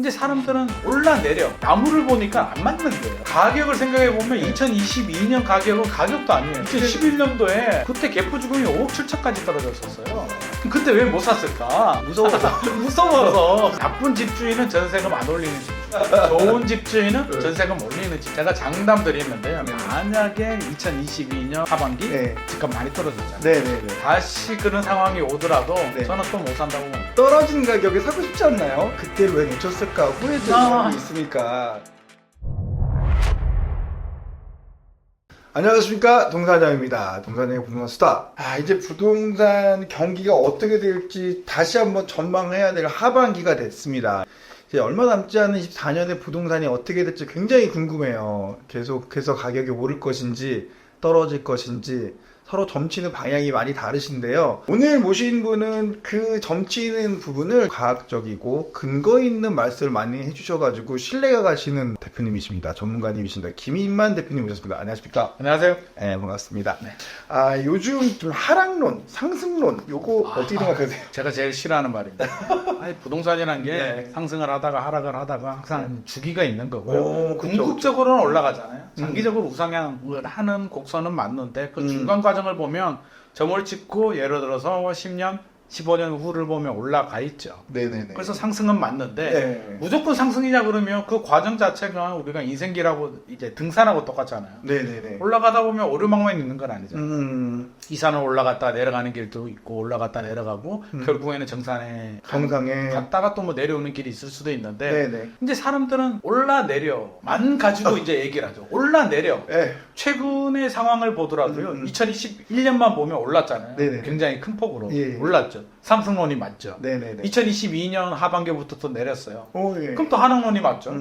이제 사람들은 올라내려 나무를 보니까 안 맞는 거예요. 가격을 생각해보면 2022년 가격은 가격도 아니에요. 2011년도에 그때 개포주금이 5억 7천까지 떨어졌었어요. 그때 왜 못 샀을까? 무서워서. 나쁜 집주인은 전세금 안 올리는 집, 좋은 집주인은 전세금 올리는 집. 제가 장담 드리는데요, 만약에 2022년 하반기 집값 많이 떨어졌잖아요. 네네네. 다시 그런 상황이 오더라도 저는 또 못 산다고 봅니다. 떨어진 가격에 사고 싶지 않나요? 그때를 왜 놓쳤을까 후회되는 게 있으니까. 안녕하십니까, 동사장입니다. 동사장의 부동산 수다. 이제 부동산 경기가 어떻게 될지 다시 한번 전망해야 될 하반기가 됐습니다. 이제 얼마 남지 않은 24년에 부동산이 어떻게 될지 굉장히 궁금해요. 계속해서 가격이 오를 것인지 떨어질 것인지 서로 점치는 방향이 많이 다르신데요. 오늘 모신 분은 그 점치는 부분을 과학적이고 근거 있는 말씀을 많이 해주셔가지고 신뢰가 가시는 대표님이십니다. 전문가님이십니다. 김인만 대표님 모셨습니다. 안녕하십니까? 안녕하세요. 네, 반갑습니다. 요즘 좀 하락론, 상승론 요거 어떻게 생각하세요? 제가 제일 싫어하는 말입니다. 부동산이라는 게 상승을 하다가 하락을 하다가 항상 주기가 있는 거고요. 궁극적으로는 올라가잖아요. 장기적으로 우상향을 하는 곡선은 맞는데 그 중간 과정을 보면 점을 찍고 예를 들어서 10년, 15년 후를 보면 올라가 있죠. 네네네. 그래서 상승은 맞는데 무조건 상승이냐 그러면 그 과정 자체가 우리가 인생길하고 이제 등산하고 똑같잖아요. 네네네. 올라가다 보면 오르막만 있는 건 아니잖아요. 이 산을 올라갔다 내려가는 길도 있고 올라갔다 내려가고 결국에는 정상에 갔다가 또 뭐 내려오는 길이 있을 수도 있는데 이제 사람들은 올라내려만 가지고 이제 얘기를 하죠. 올라내려. 최근의 상황을 보더라도요. 2021년만 보면 올랐잖아요. 굉장히 큰 폭으로 올랐죠. 상승론이 맞죠. 2022년 하반기부터 또 내렸어요. 그럼 또 하락론이 맞죠.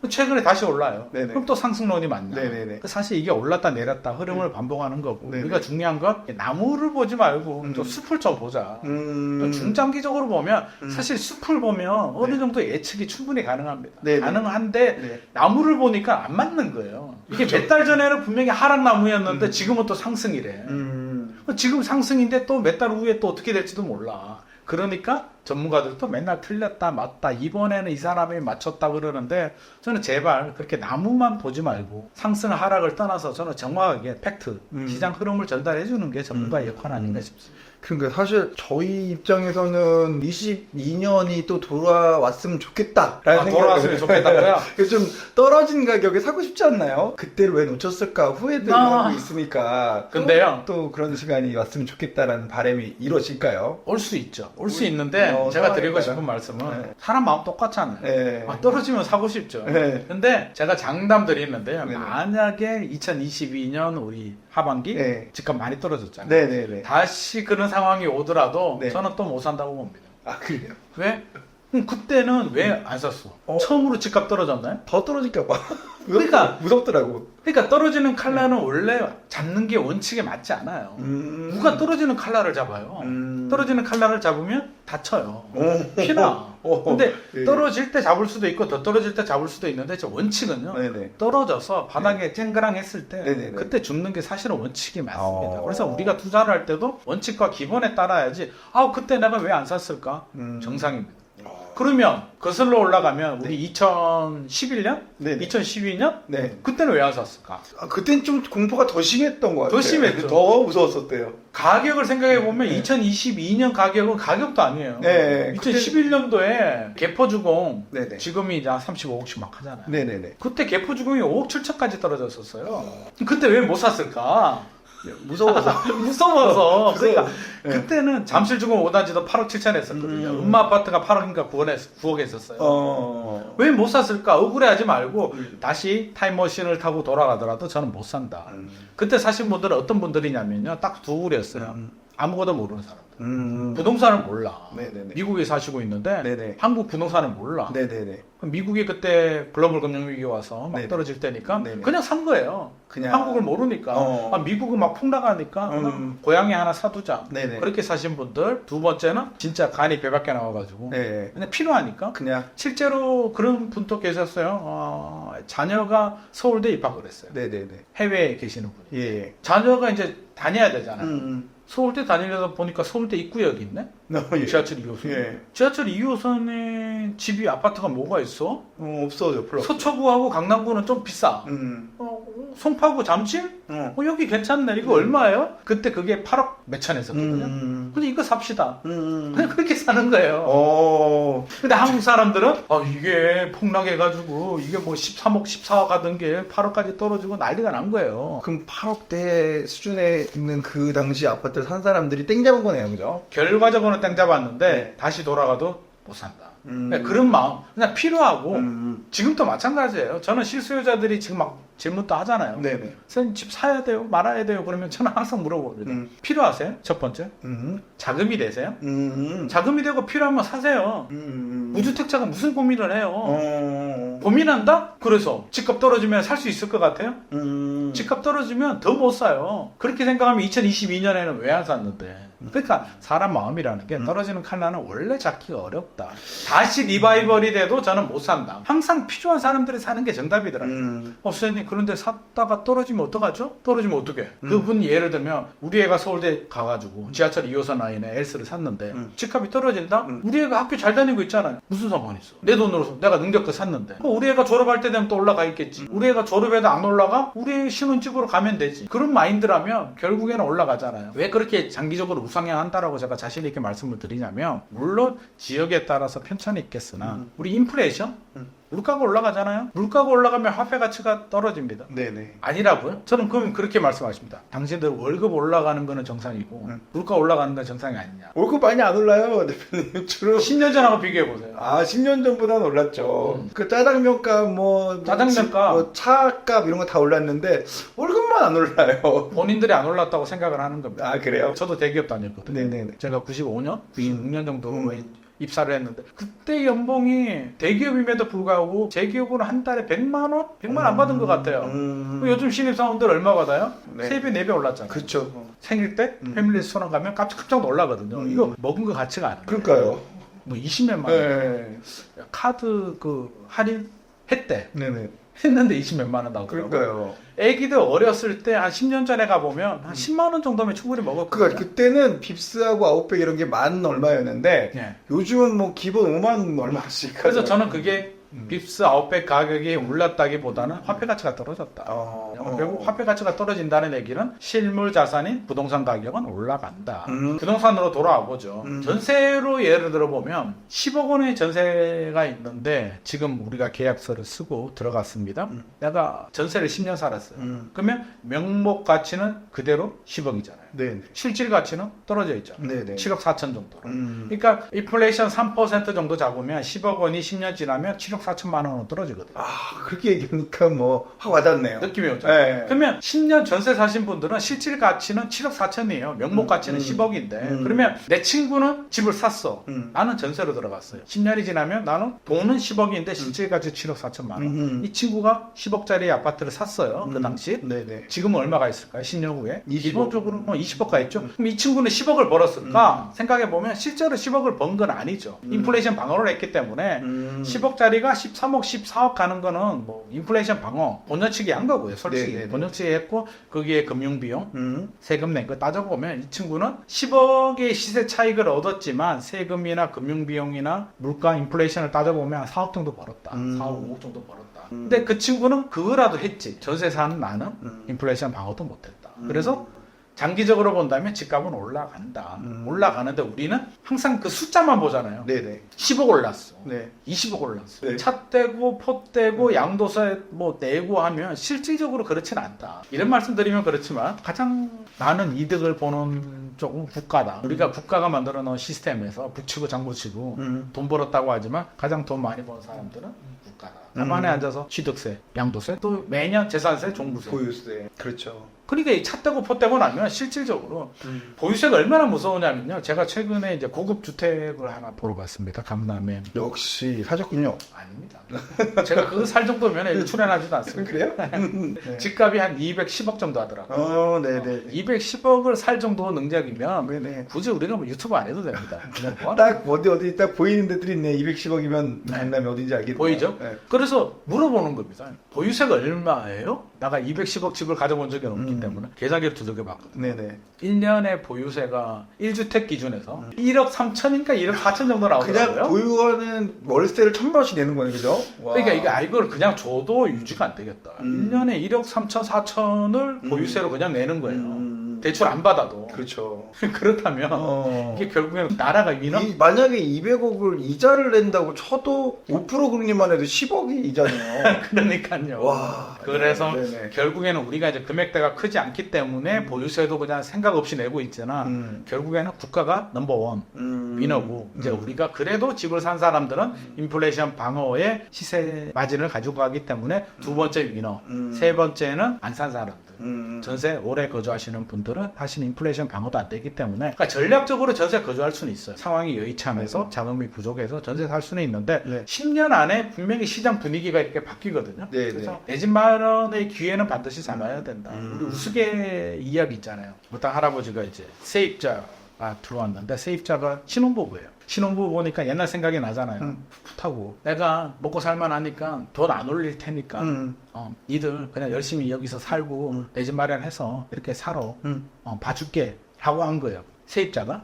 최근에 다시 올라요. 그럼 또 상승론이 맞나. 사실 이게 올랐다 내렸다 흐름을 반복하는 거고 우리가 중요한 건 나무를 보지 말고 또 숲을 좀 보자. 또 중장기적으로 보면 사실 숲을 보면 어느 정도 예측이 충분히 가능합니다. 가능한데 나무를 보니까 안 맞는 거예요. 이게 몇 달 전에는 분명히 하락나무였는데 지금은 또 상승이래. 지금 상승인데 또 몇 달 후에 또 어떻게 될지도 몰라. 그러니까 전문가들도 맨날 틀렸다 맞다 이번에는 이 사람이 맞췄다 그러는데 저는 제발 그렇게 나무만 보지 말고 상승 하락을 떠나서 저는 정확하게 팩트 시장 흐름을 전달해 주는 게 전문가의 역할 아닌가 싶습니다. 그러니까 사실 저희 입장에서는 22년이 또 돌아왔으면 좋겠다라는 생각이 돌아왔으면 좋겠다고요? 좀 떨어진 가격에 사고 싶지 않나요? 그때를 왜 놓쳤을까 후회되는 게 있으니까. 근데요 또 그런 시간이 왔으면 좋겠다라는 바람이 이루어질까요? 올 수 있죠. 올 수 있는데 제가 드리고 싶은 말씀은 사람 마음 똑같잖아요. 떨어지면 사고 싶죠. 근데 제가 장담 드리는데요. 만약에 2022년 우리 하반기 집값 많이 떨어졌잖아요. 다시 그런 상황이 오더라도 저는 또 못 산다고 봅니다. 그래요? 왜? 그때는 왜 안 샀어? 처음으로 집값 떨어졌나요? 더 떨어질까 봐. 그러니까 무섭더라고. 그러니까 떨어지는 칼라는 원래 잡는 게 원칙에 맞지 않아요. 누가 떨어지는 칼라를 잡아요? 떨어지는 칼라를 잡으면 다쳐요. 피나. 근데 떨어질 때 잡을 수도 있고 더 떨어질 때 잡을 수도 있는데 저 원칙은요. 떨어져서 바닥에 쨍그랑했을 때 그때 죽는 게 사실은 원칙이 맞습니다. 그래서 우리가 투자를 할 때도 원칙과 기본에 따라야지. 그때 내가 왜 안 샀을까? 정상입니다. 그러면 거슬러 올라가면 우리 2011년? 2012년? 그때는 왜 안 샀을까? 그땐 좀 공포가 더 심했던 것 같아요. 더 심했죠. 더 무서웠었대요. 가격을 생각해보면 2022년 가격은 가격도 아니에요. 2011년도에 개포주공 지금이 이제 35억씩 막 하잖아요. 그때 개포주공이 5억 7천까지 떨어졌었어요. 그때 왜 못 샀을까? 무서워서. 그러니까 그때는 잠실주공 5단지도 8억 7천 했었거든요. 음마아파트가 8억인가 9억에 있었어요. 왜 못 샀을까? 억울해하지 말고 다시 타임머신을 타고 돌아가더라도 저는 못 산다. 그때 사신 분들은 어떤 분들이냐면요. 딱 두 그루였어요. 아무것도 모르는 사람들. 부동산을 몰라. 미국에 사시고 있는데 한국 부동산을 몰라. 미국이 그때 글로벌 금융위기 와서 막 떨어질 때니까 그냥 산 거예요. 한국을 모르니까. 미국은 막 폭락하니까 고양이 하나 사두자. 그렇게 사신 분들. 두 번째는 진짜 간이 배밖에 나와가지고 그냥 필요하니까. 실제로 그런 분도 계셨어요. 자녀가 서울대 입학을 했어요. 해외에 계시는 분이. 자녀가 이제 다녀야 되잖아요. 서울대 다니려다 보니까 서울대 입구역이 있네? 지하철 2호선. 예. 지하철 2호선에 집이 아파트가 뭐가 있어? 없어요. 별로. 서초구하고 강남구는 좀 비싸. 송파구 잠실? 여기 괜찮네. 이거 얼마예요? 그때 그게 8억 몇천 했었거든요. 근데 이거 삽시다. 그냥 그렇게 사는 거예요. 근데 한국 사람들은 이게 폭락해가지고 이게 뭐 13억, 14억 하던 게 8억까지 떨어지고 난리가 난 거예요. 그럼 8억대 수준에 있는 그 당시 아파트를 산 사람들이 땡 잡은 거네요, 그죠? 결과적으로는 땡 잡았는데 네. 다시 돌아가도 못 산다. 그런 마음 그냥 필요하고 지금도 마찬가지예요. 저는 실수요자들이 지금 막 질문도 하잖아요. 네네. 선생님 집 사야 돼요? 말아야 돼요? 그러면 저는 항상 물어봅니다. 필요하세요? 첫 번째. 자금이 되세요? 자금이 되고 필요하면 사세요. 무주택자가 무슨 고민을 해요? 고민한다? 그래서 집값 떨어지면 살 수 있을 것 같아요? 집값 떨어지면 더 못 사요. 그렇게 생각하면 2022년에는 왜 안 샀는데? 그러니까 사람 마음이라는 게 떨어지는 칼날은 원래 잡기가 어렵다. 다시 리바이벌이 돼도 저는 못 산다. 항상 필요한 사람들이 사는 게 정답이더라고요. 선생님 그런데 샀다가 떨어지면 어떡하죠? 떨어지면 어떡해? 그분 예를 들면 우리 애가 서울대 가가지고 지하철 2호선 라인에 L스를 샀는데 집값이 떨어진다? 우리 애가 학교 잘 다니고 있잖아요. 무슨 상관이 있어? 내 돈으로 내가 능력껏 샀는데 우리 애가 졸업할 때 되면 또 올라가 있겠지. 우리 애가 졸업해도 안 올라가? 우리 애 신혼집으로 가면 되지. 그런 마인드라면 결국에는 올라가잖아요. 왜 그렇게 장기적으로 우상향한다라고 제가 자신 있게 말씀을 드리냐면 물론 지역에 따라서 편차는 있겠으나 우리 인플레이션? 물가가 올라가잖아요. 물가가 올라가면 화폐 가치가 떨어집니다. 네네. 아니라고요? 저는 그럼 그렇게 말씀하십니다. 당신들 월급 올라가는 거는 정상이고 물가 올라가는 건 정상이 아니냐. 월급 많이 안 올라요, 대표님. 주로 10년 전하고 비교해 보세요. 10년 전보다는 올랐죠. 그 짜장면값 짜장면값, 차값 이런 거 다 올랐는데 월급만 안 올라요. 본인들이 안 올랐다고 생각을 하는 겁니다. 아, 그래요? 저도 대기업 다녔거든요. 네네네. 제가 95년, 96년 정도 입사를 했는데 그때 연봉이 대기업임에도 불구하고 제 기업으로 한 달에 100만 원? 100만 안 받은 것 같아요. 요즘 신입사원들 얼마 받아요? 네. 3배, 4배 올랐잖아요. 그쵸. 생일 때 패밀리 레스토랑 가면 깜짝 놀라거든요. 이거 먹은 거 가치가 안 돼요. 그러니까요. 뭐 20몇만 원. 네. 카드 할인 했대. 네네. 했는데 20몇만 원 나오더라고요. 그러니까요. 애기들 어렸을 때 한 10년 전에 가보면 한 10만 원 정도면 충분히 먹었거든요. 그러니까 그때는 빕스하고 아웃백 이런 게 만 얼마였는데 네. 요즘은 뭐 기본 5만 얼마씩. 그래서 저는 그게 빕스 아웃백 가격이 올랐다기보다는 화폐 가치가 떨어졌다. 결국 화폐 가치가 떨어진다는 얘기는 실물 자산인 부동산 가격은 올라간다. 부동산으로 돌아와 보죠. 전세로 예를 들어 보면 10억 원의 전세가 있는데 지금 우리가 계약서를 쓰고 들어갔습니다. 내가 전세를 10년 살았어요. 그러면 명목 가치는 그대로 10억이잖아요. 네. 실질 가치는 떨어져 있잖아요. 네네. 7억 4천 정도로. 그러니까 인플레이션 3% 정도 잡으면 10억 원이 10년 지나면 7억 4천만 원으로 떨어지거든요. 그렇게 얘기하니까 뭐 확 와닿네요. 느낌이 오죠. 네. 그러면 10년 전세 사신 분들은 실질 가치는 7억 4천이에요. 명목 가치는 10억인데 그러면 내 친구는 집을 샀어. 나는 전세로 들어갔어요. 10년이 지나면 나는 돈은 10억인데 실질 가치 7억 4천만 원. 이 친구가 10억짜리 아파트를 샀어요. 그 당시. 네네. 지금은 얼마가 있을까요? 10년 후에? 20억. 기본적으로 20억가 있죠. 그럼 이 친구는 10억을 벌었을까? 생각해보면 실제로 10억을 번 건 아니죠. 인플레이션 방어를 했기 때문에 10억짜리가 13억, 14억 가는 거는 뭐 인플레이션 방어, 본전치기 한 거고요. 솔직히. 네네네. 본전치기 했고 거기에 금융비용, 세금 낸 거 따져보면 이 친구는 10억의 시세 차익을 얻었지만 세금이나 금융비용이나 물가 인플레이션을 따져보면 4억 정도 벌었다. 4억, 5억 정도 벌었다. 근데 그 친구는 그거라도 했지. 전세 사는 나는 인플레이션 방어도 못했다. 그래서 장기적으로 본다면 집값은 올라간다. 올라가는데 우리는 항상 그 숫자만 보잖아요. 네네. 10억 올랐어. 네. 20억 올랐어. 네. 차 떼고 포 떼고 양도세 뭐 내고 하면 실질적으로 그렇진 않다. 이런 말씀 드리면 그렇지만 가장 많은 이득을 보는 쪽은 국가다. 우리가 국가가 만들어 놓은 시스템에서 북치고 장구치고 돈 벌었다고 하지만 가장 돈 많이 버는 사람들은 국가다. 가만히 앉아서 취득세, 양도세, 또 매년 재산세, 종부세. 보유세. 그렇죠. 그러니까 이 차 떼고 포 떼고 나면 실질적으로 보유세가 얼마나 무서우냐면요. 제가 최근에 이제 고급 주택을 하나 보러 갔습니다. 강남에. 역시 사셨군요. 아닙니다. 제가 그거 살 정도면 여기 출연하지도 않습니다. 그래요? 네. 집값이 한 210억 정도 하더라고요. 네네. 210억을 살 정도 능력이면 네네. 굳이 우리가 뭐 유튜브 안 해도 됩니다. 그냥 뭐 딱 어디 딱 보이는 데들이 있네. 210억이면 강남이 어딘지 알겠네요. 보이죠? 네. 그래서 물어보는 겁니다. 보유세가 얼마예요? 내가 210억 집을 가져본 적이 없는데 있기 때문에 계좌기를 두들겨 봤거든요. 네네. 1년에 보유세가 1주택 기준에서 1억 3천인가 1억 4천 정도 나오더라고요. 그냥 보유하는 월세를 1,000만 원씩 내는 거네, 그죠? 와. 그러니까 이걸 그냥 줘도 유지가 안 되겠다. 1년에 1억 3천 4천을 보유세로 그냥 내는 거예요. 대출 안 받아도. 그렇죠. 그렇다면 이게 결국엔 나라가 위너? 만약에 200억을 이자를 낸다고 쳐도 5% 금리만 해도 10억이 이자네요. 그러니까요. 와. 그래서 네네. 결국에는 우리가 이제 금액대가 크지 않기 때문에 보유세도 그냥 생각 없이 내고 있잖아. 결국에는 국가가 넘버원 위너고 이제 우리가 그래도 집을 산 사람들은 인플레이션 방어에 시세 마진을 가지고 가기 때문에 두 번째 위너, 세 번째는 안 산 사람들. 전세 오래 거주하시는 분들은 사실 인플레이션 방어도 안 되기 때문에 그러니까 전략적으로 전세 거주할 수는 있어요. 상황이 여의치하면서 자금이 부족해서 전세 살 수는 있는데 10년 안에 분명히 시장 분위기가 이렇게 바뀌거든요. 그래서 내 집 마련의 기회는 반드시 잡아야 된다. 우리 우스개 이야기 있잖아요. 어떤 할아버지가 이제 세입자가 들어왔는데 세입자가 신혼부부예요. 신혼부부 보니까 옛날 생각이 나잖아요. 풋하고 내가 먹고 살만하니까 돈 안 올릴 테니까 니들 그냥 열심히 여기서 살고 내 집 마련해서 이렇게 살아 봐줄게 라고 한 거예요. 세입자가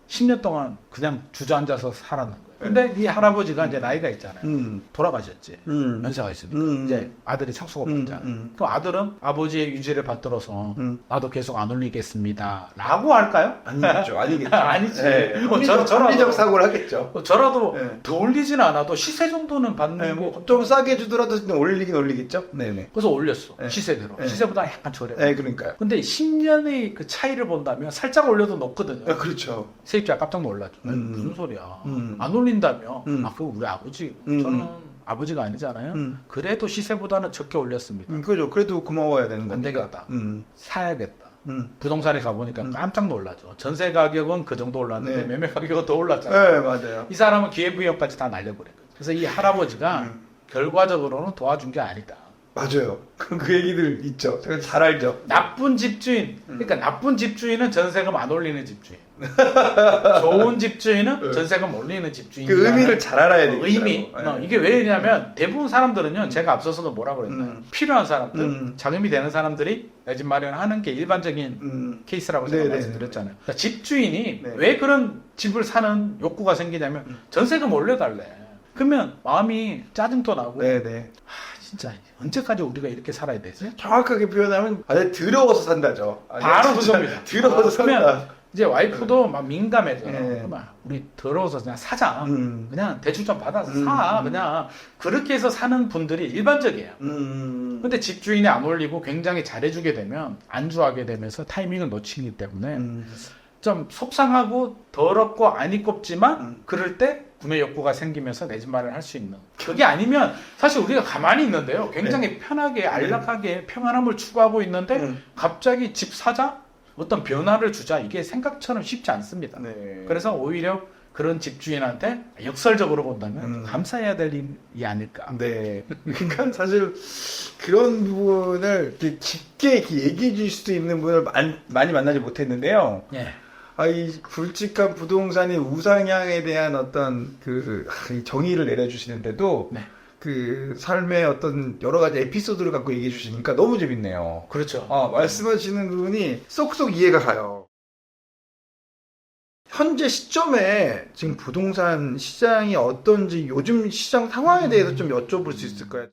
10년 동안 그냥 주저앉아서 살았는 거예요. 근데 이 할아버지가 이제 나이가 있잖아요. 돌아가셨지. 연세가 있으니까. 이제 아들이 상속을 받잖아요. 그럼 아들은 아버지의 유지를 받들어서 나도 계속 안 올리겠습니다. 라고 할까요? 아니겠죠. 아니겠죠. 아니지. 네. 합리적 사고를 하겠죠. 저라도 더 올리지는 않아도 시세 정도는 받는 거. 좀 싸게 주더라도 올리긴 올리겠죠. 네네. 그래서 올렸어. 시세대로. 시세보다 약간 저렴. 네, 그러니까요. 근데 10년의 그 차이를 본다면 살짝 올려도 높거든요. 그렇죠. 세입자 깜짝 놀랐죠. 무슨 소리야. 안 올린다며. 그거 우리 아버지. 저는 아버지가 아니잖아요. 그래도 시세보다는 적게 올렸습니다. 그죠. 그래도 고마워야 되는 안 거니까. 되겠다. 사야겠다. 부동산에 가보니까 깜짝 놀라죠. 전세 가격은 그 정도 올랐는데 매매 가격은 더 올랐잖아요. 네, 맞아요. 이 사람은 기회부여까지 다 날려버렸거든요. 그래서 이 할아버지가 결과적으로는 도와준 게 아니다. 맞아요. 그 얘기들 있죠. 제가 잘 알죠. 나쁜 집주인. 그러니까 나쁜 집주인은 전세금 안 올리는 집주인. 좋은 집주인은 전세금 올리는 집주인. 그 의미를 잘 알아야 돼요. 의미. 이게 왜냐면 대부분 사람들은요. 제가 앞서서도 뭐라고 그랬나요? 필요한 사람들, 자금이 되는 사람들이 내 집 마련하는 게 일반적인 케이스라고 제가 말씀드렸잖아요. 그러니까 집주인이 왜 그런 집을 사는 욕구가 생기냐면 전세금 올려달래. 그러면 마음이 짜증도 나고 진짜 언제까지 우리가 이렇게 살아야 되지? 정확하게 표현하면 더러워서 산다죠. 바로 그겁니다. 더러워서 산다. 이제 와이프도 막 민감해져요. 우리 더러워서 그냥 사자. 그냥 대출 좀 받아서 사. 그냥 그렇게 해서 사는 분들이 일반적이에요. 근데 집주인이 안 올리고 굉장히 잘해주게 되면 안주하게 되면서 타이밍을 놓치기 때문에 좀 속상하고 더럽고 안 이꼽지만 그럴 때 구매 욕구가 생기면서 내 집 마련을 할 수 있는. 그게 아니면 사실 우리가 가만히 있는데요. 굉장히 편하게 안락하게 평안함을 추구하고 있는데 갑자기 집 사자? 어떤 변화를 주자. 이게 생각처럼 쉽지 않습니다. 그래서 오히려 그런 집주인한테 역설적으로 본다면 감사해야 될 일이 아닐까. 그러니까 사실 그런 부분을 깊게 이렇게 얘기해 줄 수 있는 분을 많이 만나지 못했는데요. 이 굵직한 부동산의 우상향에 대한 어떤 이 정의를 내려주시는데도 그 삶의 어떤 여러 가지 에피소드를 갖고 얘기해 주시니까 너무 재밌네요. 그렇죠. 말씀하시는 부분이 쏙쏙 이해가 가요. 현재 시점에 지금 부동산 시장이 어떤지 요즘 시장 상황에 대해서 좀 여쭤볼 수 있을까요?